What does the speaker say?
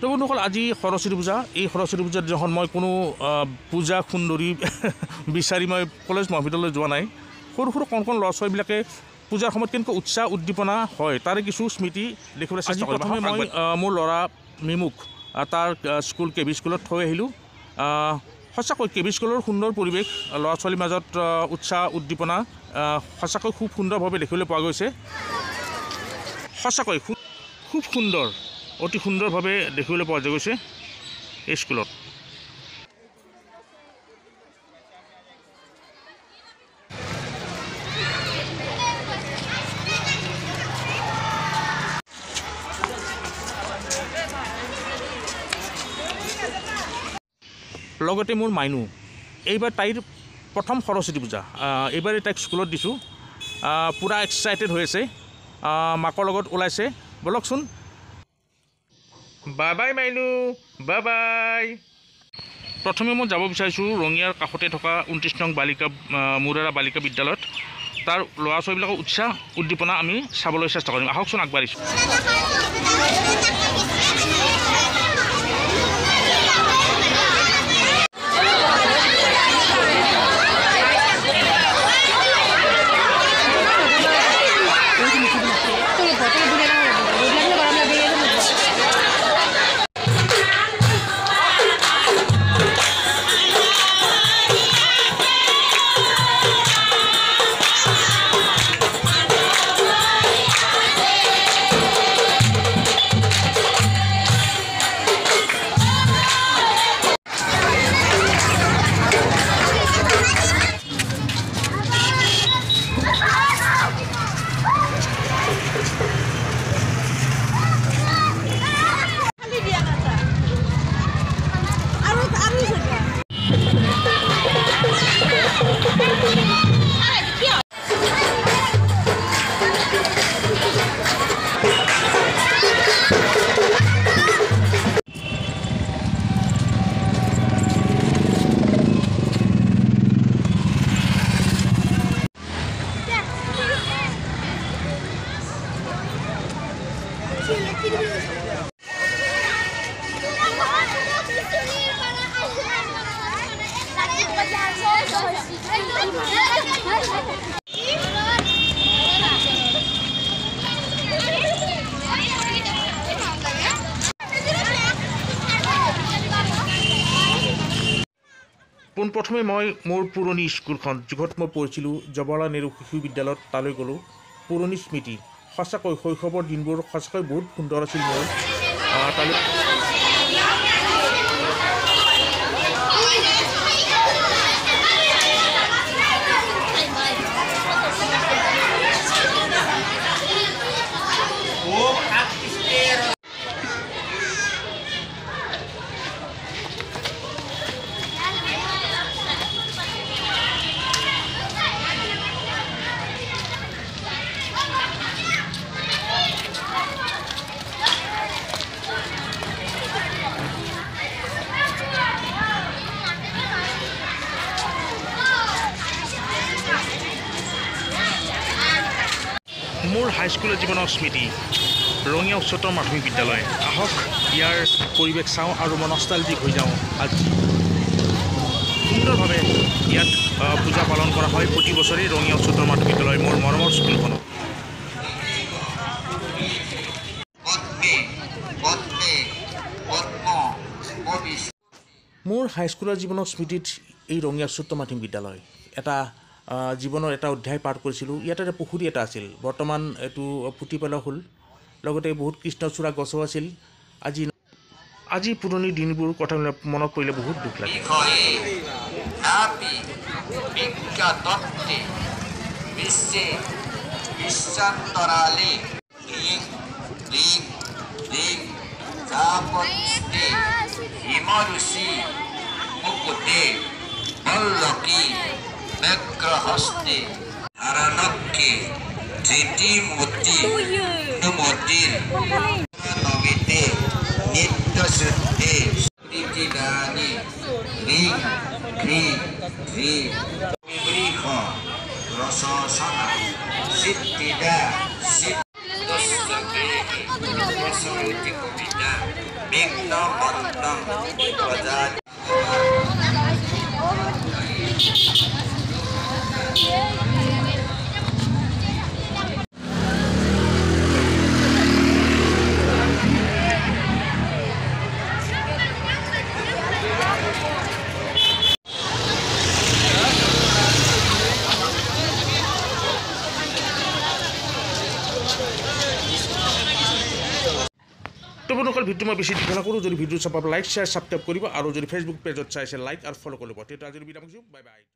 তো বন্ধুসকল আজি সৰস্বতী পূজা এই সৰস্বতী পূজাৰ দিনাখন মই কোনো পূজা সুন্দৰী বিচাৰি মই কলেজ মহাবিদ্যালয়লৈ যোৱা নাই সৰু সৰু কণ কণ ল'ৰা ছোৱালীবিলাকে পূজাৰ সময়ত কেনেকৈ উৎসাহ উদ্দীপনা হয় তাৰে কিছু স্মৃতি দেখিবলৈ চেষ্টা কৰিম প্ৰথমে মই মোৰ ল'ৰা মিমুক তাৰ স্কুল কেবি স্কুলত থৈ আহিলোঁ সঁচাকৈ কেবি স্কুলৰ সুন্দৰ পৰিৱেশ ল'ৰা ছোৱালীৰ মাজত উৎসাহ উদ্দীপনা সঁচাকৈ খুব সুন্দৰভাৱে দেখিবলৈ পোৱা গৈছে সঁচাকৈ খুব সুন্দৰ অতি সুন্দৰভাৱে দেখিবলৈ পোৱা গৈছে এই স্কুলত লগতে মোৰ মাইনু এইবাৰ তাইৰ প্ৰথম সৰস্বতী পূজা এইবাৰ তাইক স্কুলত দিছোঁ পুৰা এক্সাইটেড হৈ আছে মাকৰ লগত ওলাইছে বলকচোন bye bye Mainu bye bye প্ৰথমে মই যাব বিচাৰিছোঁ ৰঙিয়াৰ কাষতে থকা 29 নং বালিকা মুৰাৰা বালিকা বিদ্যালয়ত তাৰ ল'ৰা ছোৱালীবিলাকৰ উৎসাহ উদ্দীপনা আমি চাবলৈ চেষ্টা কৰিম আহকচোন আগবাঢ়িছোঁ পোনপ্ৰথমে মই মোৰ পুৰণি স্কুলখন য'ত মই পঢ়িছিলোঁ জৱাহৰলাল নেহৰু শিশু বিদ্যালয়ত তালৈ গ'লোঁ পুৰণি স্মৃতি সঁচাকৈ শৈশৱৰ দিনবোৰ সঁচাকৈ বহুত সুন্দৰ আছিল মোৰ তালৈ মোৰ হাইস্কুলৰ জীৱনৰ স্মৃতি ৰঙিয়া উচ্চতৰ মাধ্যমিক বিদ্যালয় আহক ইয়াৰ পৰিৱেশ চাওঁ আৰু মই নষ্টালজিক হৈ যাওঁ আজি সুন্দৰভাৱে ইয়াত পূজা পালন কৰা হয় প্ৰতি বছৰেই ৰঙিয়া উচ্চতৰ মাধ্যমিক বিদ্যালয় মোৰ মৰমৰ স্কুলখনত মোৰ হাইস্কুলৰ জীৱনৰ স্মৃতিত এই ৰঙিয়া উচ্চতৰ মাধ্যমিক বিদ্যালয় এটা জীৱনৰ এটা অধ্যায় পাৰ কৰিছিলোঁ ইয়াতে এটা পুখুৰী এটা আছিল বৰ্তমান এইটো পুতি পেলোৱা হ'ল লগতে বহুত কৃষ্ণচূড়া গছো আছিল আজি পুৰণি দিনবোৰ কথা মনত পৰিলে বহুত দুখ লাগে Hasti Aranakke Triti Muti Numotil Nogite Nitya Sutte Triti Dani Ring Kri Tri Mibriha Rasasana Sittida Sitt Dostake Rasauti Kumita বিঘ্ন মন্ত্রং প্রজা তো বন্ধুসকল ভিডিঅ' মই বেছি দীঘল নকৰোঁ যদি ভিডিঅ' চাব লাইক শ্বেয়াৰ ছাবস্ক্ৰাইব কৰিব আৰু যদি ফেচবুক পেজত চাইছে লাইক আৰু ফ'ল' কৰিব তেতিয়া আজি বিদায় মাগিছোঁ বাই বাই